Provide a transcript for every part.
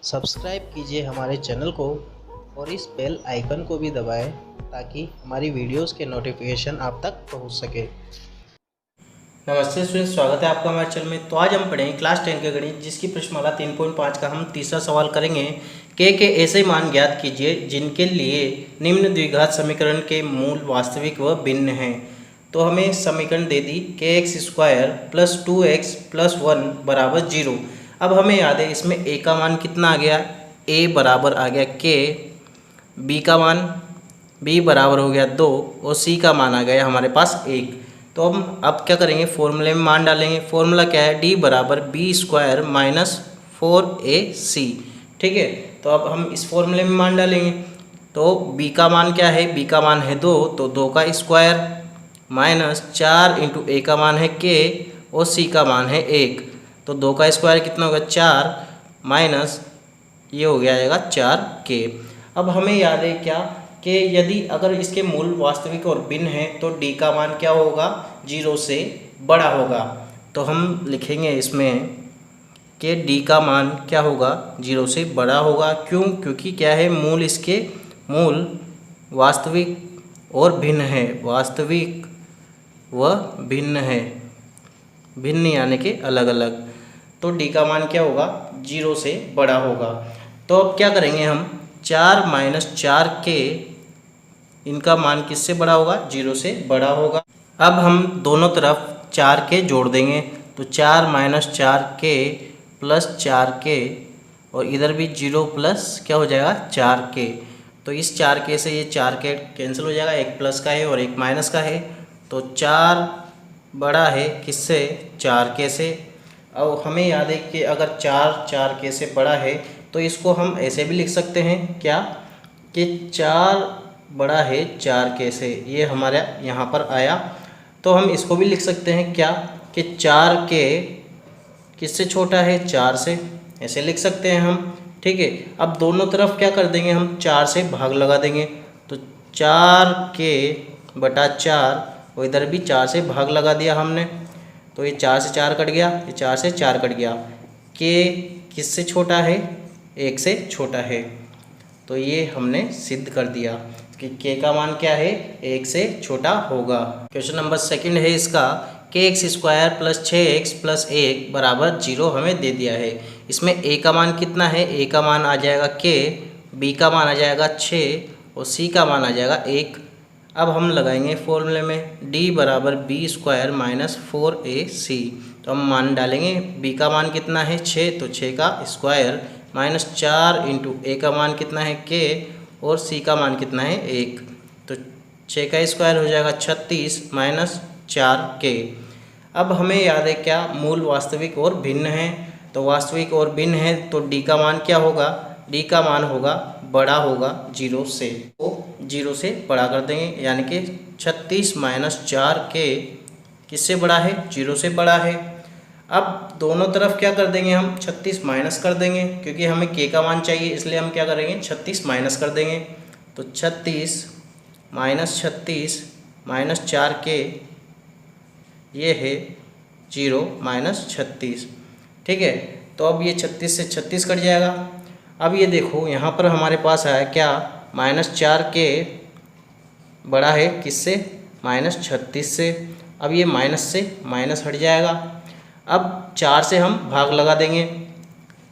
Subscribe कीजिए हमारे channel को और इस बेल आइकन को भी दबाएं ताकि हमारी वीडियोस के नोटिफिकेशन आप तक पहुंच सके। नमस्ते स्टूडेंट, स्वागत है आपका हमारे चैनल में। तो आज हम पढ़ेंगे क्लास 10 के गणित, जिसकी प्रश्नमाला 3.5 का हम तीसरा सवाल करेंगे। के ऐसे मान ज्ञात कीजिए जिनके लिए निम्न द्विघात समीकरण के मूल वास्तविक व भिन्न हैं। तो हमें समीकरण दे दी के x square plus 2x plus 1 बराबर 0। अब हमें याद है इसमें a का मान कितना आ गया, a बराबर आ गया k, b का मान b बराबर हो गया 2 और c का मान आ गया हमारे पास 1। तो हम अब क्या करेंगे, फॉर्मूले में मान डालेंगे। फॉर्मूला क्या है, d बराबर बी स्क्वायर माइनस 4ac। ठीक है, तो अब हम इस फॉर्मूले में मान डालेंगे। तो b का मान क्या है, b का मान है 2, तो 2 का स्क्वायर माइनस 4 इंटू a का मान है k और c का मान है 1। तो 2 का स्क्वायर कितना होगा, 4 माइनस ये हो गया आएगा 4k। अब हमें याद है क्या कि यदि अगर इसके मूल वास्तविक और भिन्न है तो d का मान क्या होगा, 0 से बड़ा होगा। तो हम लिखेंगे इसमें कि d का मान क्या होगा, 0 से बड़ा होगा। क्यों? क्योंकि क्या है, मूल इसके मूल वास्तविक और भिन्न है, वास्तविक व भिन्न है, भिन्न यानी कि अलग अलग। तो d का मान क्या होगा, 0 से बड़ा होगा। तो अब क्या करेंगे हम, 4 माइनस 4k, इनका मान किससे बड़ा होगा, 0 से बड़ा होगा। अब हम दोनों तरफ 4k जोड़ देंगे, तो 4 माइनस 4k प्लस 4k और इधर भी 0 प्लस क्या हो जाएगा, 4k। तो इस 4k से ये 4k कैंसिल हो जाएगा, एक प्लस का है और एक माइनस का है। तो 4 बड़ा है किससे, 4k से। अब हमें याद है कि अगर 4k से बड़ा है तो इसको हम ऐसे भी लिख सकते हैं क्या, कि 4 बड़ा है 4k से, ये हमारा यहाँ पर आया। तो हम इसको भी लिख सकते हैं क्या, कि 4k किससे छोटा है, 4 से, ऐसे लिख सकते हैं हम। ठीक है, अब दोनों तरफ क्या कर देंगे हम, 4 से भाग लगा देंगे। तो 4k बटा 4 और इधर भी 4 से भाग लगा दिया हमने। तो ये 4 से 4 कट गया, ये 4 से 4 कट गया। k किससे छोटा है, 1 से छोटा है। तो ये हमने सिद्ध कर दिया कि k का मान क्या है, 1 से छोटा होगा। क्वेश्चन नंबर 2 है इसका, के x square plus 6x plus 1 बराबर 0 हमें दे दिया है। इसमें a का मान कितना है, a का मान आ जाएगा k, b का मान आ जाएगा 6 और c का मान आ जाएगा 1। अब हम लगाएंगे फॉर्मूले में, d बराबर बी स्क्वायर माइनस 4ac। तो हम मान डालेंगे, b का मान कितना है 6, तो 6 का स्क्वायर माइनस 4 इंटू a का मान कितना है k और c का मान कितना है 1। तो 6 का स्क्वायर हो जाएगा 36 माइनस 4k। अब हमें याद है क्या, मूल वास्तविक और भिन्न है। तो वास्तविक और भिन्न है तो d का मान क्या होगा, d का मान होगा बड़ा होगा 0 से। तो 0 से बड़ा कर देंगे, यानी कि 36 माइनस 4k किससे बड़ा है, 0 से बड़ा है। अब दोनों तरफ क्या कर देंगे हम, 36 माइनस कर देंगे, क्योंकि हमें k का मान चाहिए, इसलिए हम क्या करेंगे, 36 माइनस कर देंगे। तो 36 माइनस 4k ये है 0 माइनस 36। ठीक है, तो अब ये 36 से 36 कट जाएगा। अब ये देखो यहाँ पर हमारे पास आया क्या, माइनस 4k बड़ा है किससे, माइनस 36 से। अब ये माइनस से माइनस हट जाएगा। अब 4 से हम भाग लगा देंगे,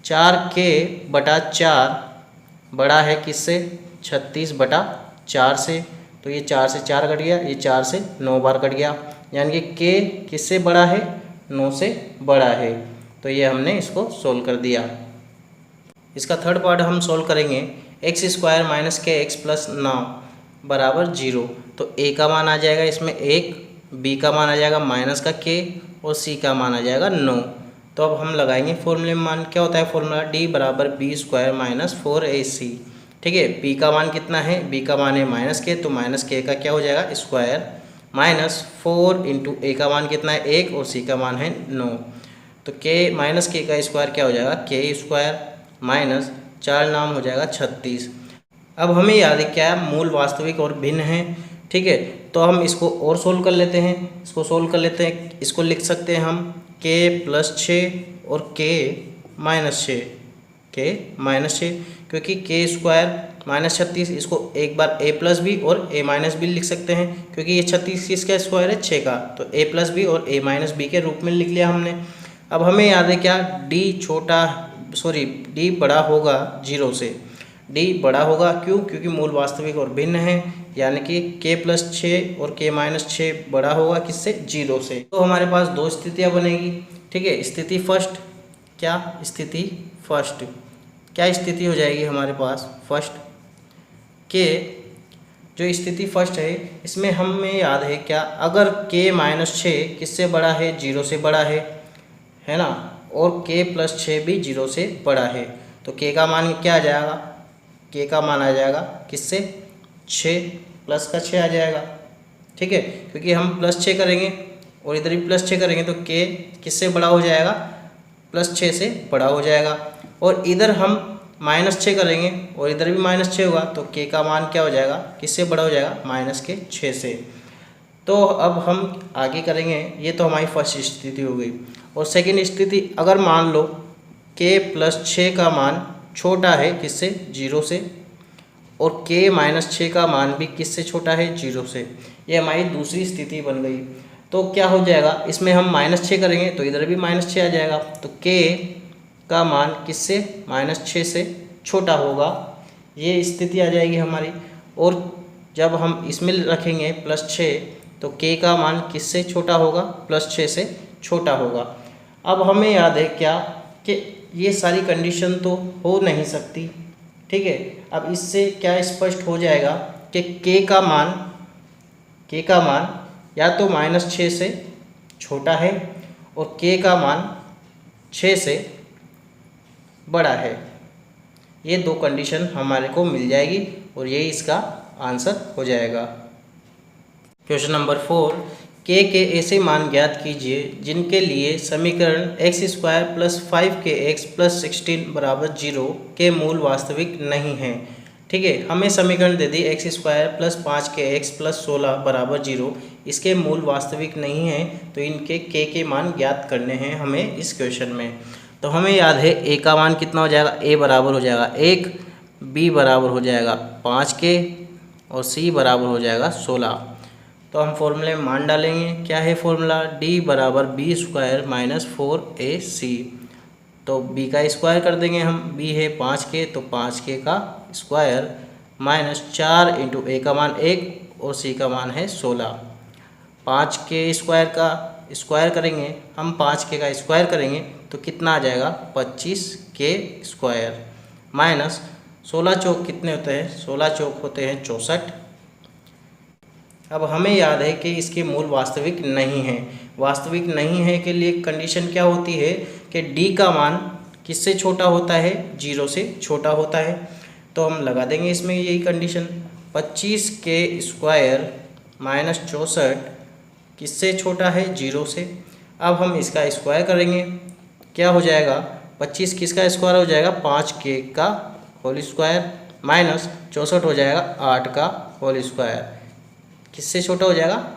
4k बटा 4 बड़ा है किससे, 36 बटा 4 से। तो ये 4 से 4 कट गया, ये 4 से 9 बार कट गया, यानी कि k किससे बड़ा है, 9 से बड़ा है। तो ये हमने इसको सोल्व कर दिया। इसका थर्ड पार्ट हम सोल्व करेंगे, एक्स स्क्वायर माइनस के एक्स प्लस 9 बराबर 0। तो a का मान आ जाएगा इसमें 1, b का मान आ जाएगा माइनस का k और c का मान आ जाएगा 9। तो अब हम लगाएंगे फॉर्मूले में, मान क्या होता है फॉर्मूला, d बराबर बी स्क्वायर माइनस 4ac। ठीक है, b का मान कितना है, b का मान है माइनस के, तो माइनस के का क्या हो जाएगा स्क्वायर माइनस 4 इंटू a का मान कितना है 1 और c का मान है 9। तो k माइनस के का स्क्वायर क्या हो जाएगा, k स्क्वायर माइनस 4 नाम हो जाएगा 36। अब हमें याद है क्या, मूल वास्तविक और भिन्न है। ठीक है, तो हम इसको और सोल्व कर लेते हैं, इसको सोल्व कर लेते हैं। इसको लिख सकते हैं हम k प्लस 6 और k माइनस 6। के -6, क्योंकि के स्क्वायर -36 इसको एक बार a प्लस बी और a माइनस बी लिख सकते हैं, क्योंकि ये 36 किसका स्क्वायर है, 6 का, तो a प्लस बी और a माइनस बी के रूप में लिख लिया हमने। अब हमें याद है क्या, d बड़ा होगा 0 से, d बड़ा होगा क्यों, क्योंकि मूल वास्तविक और भिन्न है, यानी कि k प्लस 6 और k माइनस 6 बड़ा होगा किससे, 0 से। तो हमारे पास दो स्थितियाँ बनेगी, ठीक है। स्थिति फर्स्ट, क्या स्थिति हो जाएगी हमारे पास फर्स्ट के, जो स्थिति फर्स्ट है इसमें हमें याद है क्या, अगर k माइनस 6 किससे बड़ा है, 0 से बड़ा है ना, और k प्लस 6 भी 0 से बड़ा है, तो k का मान क्या आ जाएगा, k का मान आ जाएगा किससे, 6 प्लस का 6 आ जाएगा, ठीक है, क्योंकि हम प्लस 6 करेंगे और इधर भी प्लस 6 करेंगे तो k किससे बड़ा हो जाएगा, प्लस 6 से बड़ा हो जाएगा, और इधर हम -6 करेंगे और इधर भी -6 होगा, तो k का मान क्या हो जाएगा, किससे बड़ा हो जाएगा, -6 से। तो अब हम आगे करेंगे, ये तो हमारी फर्स्ट स्थिति हो गई। और सेकंड स्थिति, अगर मान लो k प्लस 6 का मान छोटा है किससे, 0 से, और k माइनस 6 का मान भी किससे छोटा है, 0 से, ये हमारी दूसरी स्थिति बन गई। तो क्या हो जाएगा, इसमें हम -6 करेंगे तो इधर भी -6 आ जाएगा, तो k का मान किससे, -6 से छोटा होगा, ये स्थिति आ जाएगी हमारी। और जब हम इसमें रखेंगे +6 तो k का मान किससे छोटा होगा, +6 से छोटा होगा। अब हमें याद है क्या, कि ये सारी कंडीशन तो हो नहीं सकती, ठीक है। अब इससे क्या स्पष्ट हो जाएगा कि k का मान या तो -6 से छोटा है और k का मान 6 से बड़ा है। ये दो कंडीशन हमारे को मिल जाएगी और यही इसका आंसर हो जाएगा। क्वेश्चन नंबर 4, k के ऐसे मान ज्ञात कीजिए जिनके लिए समीकरण x² + 5kx + 16 = 0 के मूल वास्तविक नहीं हैं, ठीक है। हमें समीकरण दे दी x² + 5kx + 16 = 0, इसके मूल वास्तविक नहीं हैं, तो इनके k के मान ज्ञात करने हैं हमें इस क्वेश्चन में। तो हमें याद है a का मान कितना हो जाएगा, a बराबर हो जाएगा 1, b बराबर हो जाएगा 5k और c बराबर हो जाएगा 16। तो हम फॉर्मूले में मान डालेंगे, क्या है फॉर्मूला, d बराबर b² - 4ac। तो b का स्क्वायर कर देंगे हम, b है 5k तो 5k का स्क्वायर -4 × a का मान 1 और c का मान है 16। 5k स्क्वायर का स्क्वायर करेंगे हम, 5k का स्क्वायर करेंगे तो कितना आ जाएगा, 25k स्क्वायर माइनस 16 चौक कितने होते हैं, 16 चौक होते हैं 64। अब हमें याद है कि इसके मूल वास्तविक नहीं है। वास्तविक नहीं है के लिए कंडीशन क्या होती है कि d का मान किससे छोटा होता है, 0 से छोटा होता है। तो हम लगा देंगे इसमें यही कंडीशन, 25k स्क्वायर माइनस 64 किससे छोटा है, 0 से। अब हम इसका स्क्वायर करेंगे, क्या हो जाएगा, 25 किसका स्क्वायर हो जाएगा, 5k का होल स्क्वायर माइनस 64 हो जाएगा 8 का होल स्क्वायर, किससे छोटा हो जाएगा,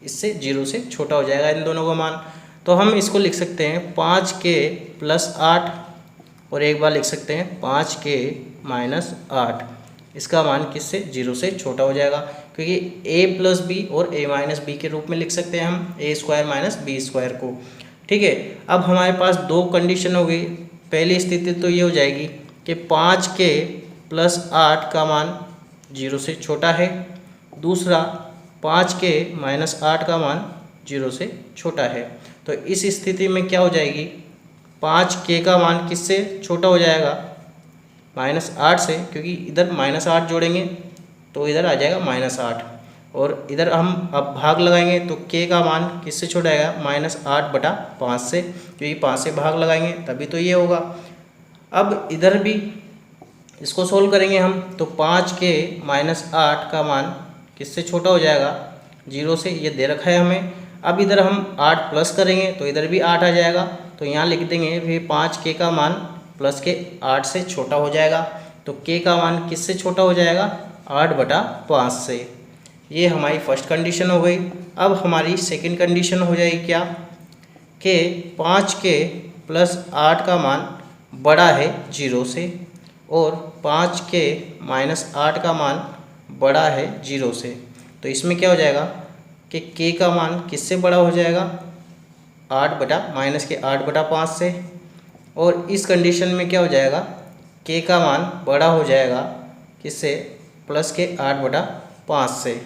इससे 0 से छोटा हो जाएगा इन दोनों का मान। तो हम इसको लिख सकते हैं 5k + 8 और एक बार लिख सकते हैं 5k - 8, इसका मान किससे, 0 से छोटा हो जाएगा, क्योंकि a + b और a - b के रूप में लिख सकते हैं हम a² - b² को, ठीक है। अब हमारे पास दो कंडीशन हो गई। पहली स्थिति तो ये हो जाएगी कि 5k + 8 का मान 0 से छोटा है, दूसरा 5k - 8 का मान 0 से छोटा है। तो इस स्थिति में क्या हो जाएगी, 5k का मान किससे छोटा हो जाएगा, -8 से, क्योंकि इधर -8 जोड़ेंगे तो इधर आ जाएगा -8, और इधर हम अब भाग लगाएंगे तो k का मान किससे छोटा आएगा, -8/5 से, क्योंकि 5 से भाग लगाएंगे तभी तो ये होगा। अब इधर भी इसको सोल्व करेंगे हम, तो 5k - 8 का मान किससे छोटा हो जाएगा, 0 से, ये दे रखा है हमें। अब इधर हम 8 प्लस करेंगे तो इधर भी 8 आ जाएगा, तो यहाँ लिख देंगे फिर 5k का मान प्लस के 8 से छोटा हो जाएगा, तो k का मान किससे छोटा हो जाएगा, 8/5 से। ये हमारी फर्स्ट कंडीशन हो गई। अब हमारी सेकंड कंडीशन हो जाएगी क्या, कि 5k + 8 का मान बड़ा है 0 से और 5 के -8 का मान बड़ा है 0 से। तो इसमें क्या हो जाएगा कि k का मान किससे बड़ा हो जाएगा, 8/-5 से। और इस कंडीशन में क्या हो जाएगा, k का मान बड़ा हो जाएगा किससे, +8/5 से।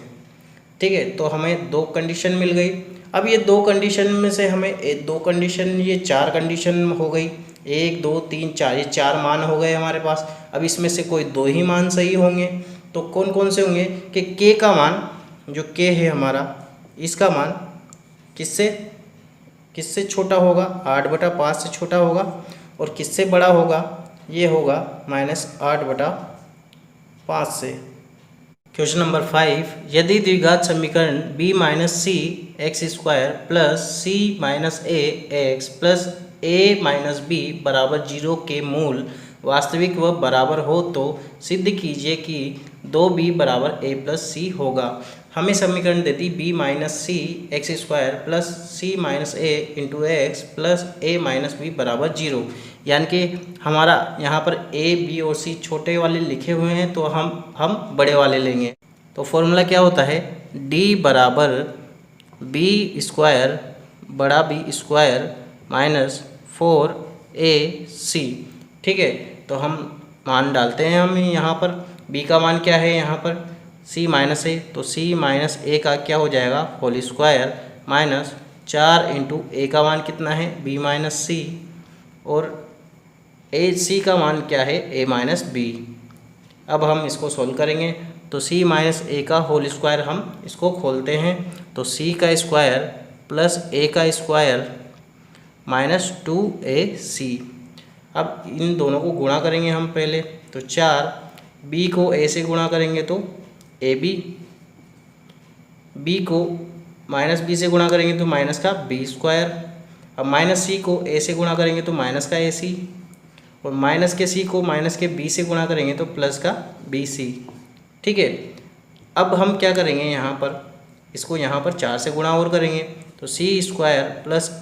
ठीक है, तो हमें दो कंडीशन मिल गई। अब ये दो कंडीशन में से हमें दो कंडीशन, ये 4 कंडीशन हो गई, 1 2 3 4, ये 4 मान हो गए हमारे पास। अब इसमें से कोई 2 ही मान सही होंगे, तो कौन कौन से होंगे कि k का मान, जो k है हमारा, इसका मान किससे किससे छोटा होगा, 8/5 से छोटा होगा। और किससे बड़ा होगा, ये होगा -8/5 से। क्वेश्चन नंबर 5, यदि द्विघात समीकरण b - c x² + c - a x + a - b = 0 के मूल वास्तविक व बराबर हो तो सिद्ध कीजिए कि 2b = a + c होगा। हमें समीकरण देती b - c x² + c - a x + a - b = 0, यानी कि हमारा यहाँ पर a b और c छोटे वाले लिखे हुए हैं, तो हम बड़े वाले लेंगे। तो फॉर्मूला क्या होता है, d = b² बड़ा B² -4ac। ठीक है, तो हम मान डालते हैं। हम यहाँ पर b का मान क्या है, यहाँ पर c - a, तो c - a का क्या हो जाएगा, होल स्क्वायर -4 × a का मान कितना है, b - c, और c का मान क्या है, a - b। अब हम इसको सोल्व करेंगे, तो c - a का होल स्क्वायर हम इसको खोलते हैं, तो c का स्क्वायर प्लस a का स्क्वायर -2ac। अब इन दोनों को गुणा करेंगे हम पहले, तो 4, b को a से गुणा करेंगे तो ab, b को -b से गुणा करेंगे तो माइनस का b²। अब -c को a से गुणा करेंगे तो माइनस का ac, और माइनस के c को माइनस के b से गुणा करेंगे तो प्लस का bc। ठीक है, अब हम क्या करेंगे, यहाँ पर इसको यहाँ पर 4 से गुणा और करेंगे, तो c² +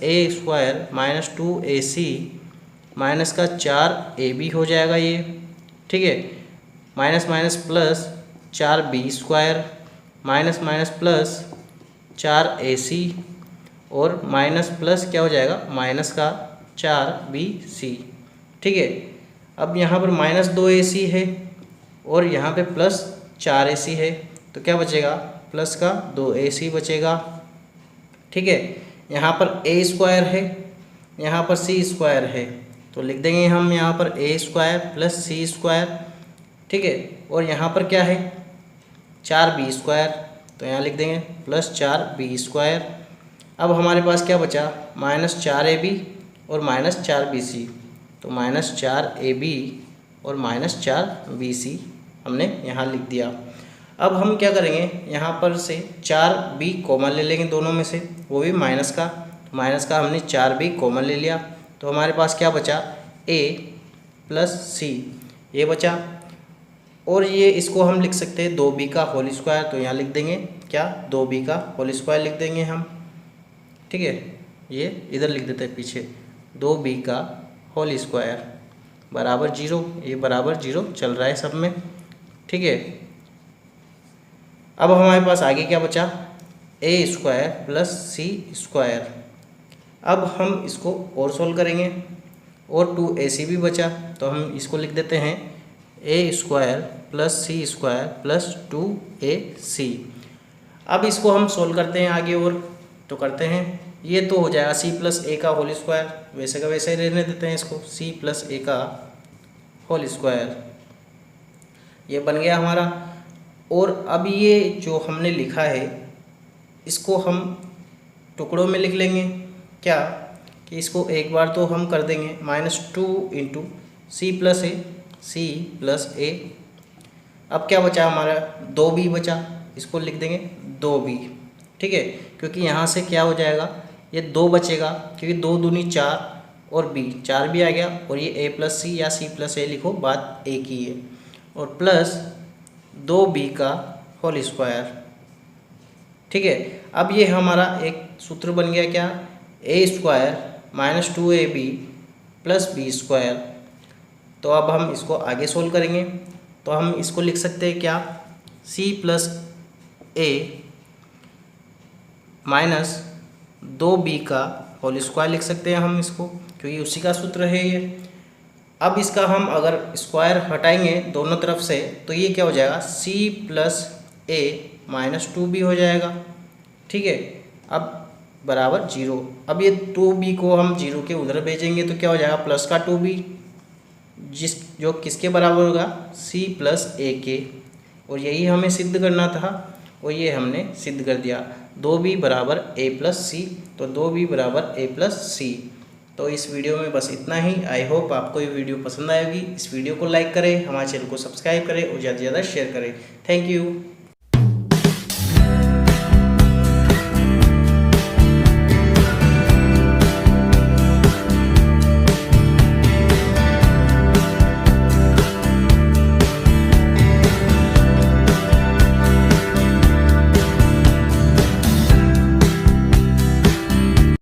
a² -2ac माइनस का 4ab हो जाएगा ये। ठीक है, minus minus plus 4b² minus minus plus 4ac, और माइनस प्लस क्या हो जाएगा, माइनस का 4bc। ठीक है, अब यहाँ पर -2ac है और यहाँ पे प्लस 4ac है, तो क्या बचेगा, प्लस का 2ac बचेगा। ठीक है, यहाँ पर a² है, यहाँ पर c² है, तो लिख देंगे हम यहाँ पर a² + c²। ठीक है, और यहाँ पर क्या है, 4b², तो यहाँ लिख देंगे +4b²। अब हमारे पास क्या बचा, -4ab और -4bc, तो -4ab और -4bc हमने यहाँ लिख दिया। अब हम क्या करेंगे, यहाँ पर से 4b कॉमन ले लेंगे दोनों में से, वो भी माइनस का, तो माइनस का हमने 4b कॉमन ले लिया, तो हमारे पास क्या बचा, a + c ये बचा। और ये इसको हम लिख सकते हैं 2b का होल स्क्वायर, तो यहाँ लिख देंगे क्या, 2b का होल स्क्वायर लिख देंगे हम। ठीक है, ये इधर लिख देते हैं पीछे, 2b का होल स्क्वायर बराबर 0, ये बराबर 0 चल रहा है सब में। ठीक है, अब हमारे पास आगे क्या बचा, a² + c²। अब हम इसको और सोल्व करेंगे, और 2ac भी बचा, तो हम इसको लिख देते हैं a² + c² + 2ac। अब इसको हम सोल्व करते हैं आगे, और तो करते हैं, ये तो हो जाएगा c + a का होल स्क्वायर, वैसे का वैसे ही रहने देते हैं इसको, c + a का होल स्क्वायर, ये बन गया हमारा। और अब ये जो हमने लिखा है इसको हम टुकड़ों में लिख लेंगे, क्या कि इसको एक बार तो हम कर देंगे -2 × c + a। अब क्या बचा हमारा, 2b बचा, इसको लिख देंगे 2b। ठीक है, क्योंकि यहाँ से क्या हो जाएगा, ये 2 बचेगा, क्योंकि 2 दूनी 4 और b 4 भी आ गया, और ये a + c या c + a लिखो, बात एक ही है, और प्लस 2b का होल स्क्वायर। ठीक है, अब ये हमारा एक सूत्र बन गया, क्या, a² - 2ab + b²। तो अब हम इसको आगे सोल्व करेंगे। तो हम इसको लिख सकते हैं क्या, सी प्लस ए माइनस 2b का होल स्क्वायर लिख सकते हैं हम इसको, क्योंकि उसी का सूत्र है ये। अब इसका हम अगर स्क्वायर हटाएंगे दोनों तरफ से तो ये क्या हो जाएगा, c प्लस ए माइनस 2b हो जाएगा। ठीक है, अब बराबर 0। अब ये 2b को हम 0 के उधर भेजेंगे तो क्या हो जाएगा, प्लस का 2b, जो किसके बराबर होगा, c प्लस ए के। और यही हमें सिद्ध करना था और ये हमने सिद्ध कर दिया। 2b बराबर a प्लस सी, तो 2b बराबर a प्लस सी। तो इस वीडियो में बस इतना ही। आई होप आपको ये वीडियो पसंद आएगी। इस वीडियो को लाइक करें, हमारे चैनल को सब्सक्राइब करें और ज़्यादा से ज़्यादा शेयर करें। Thank you.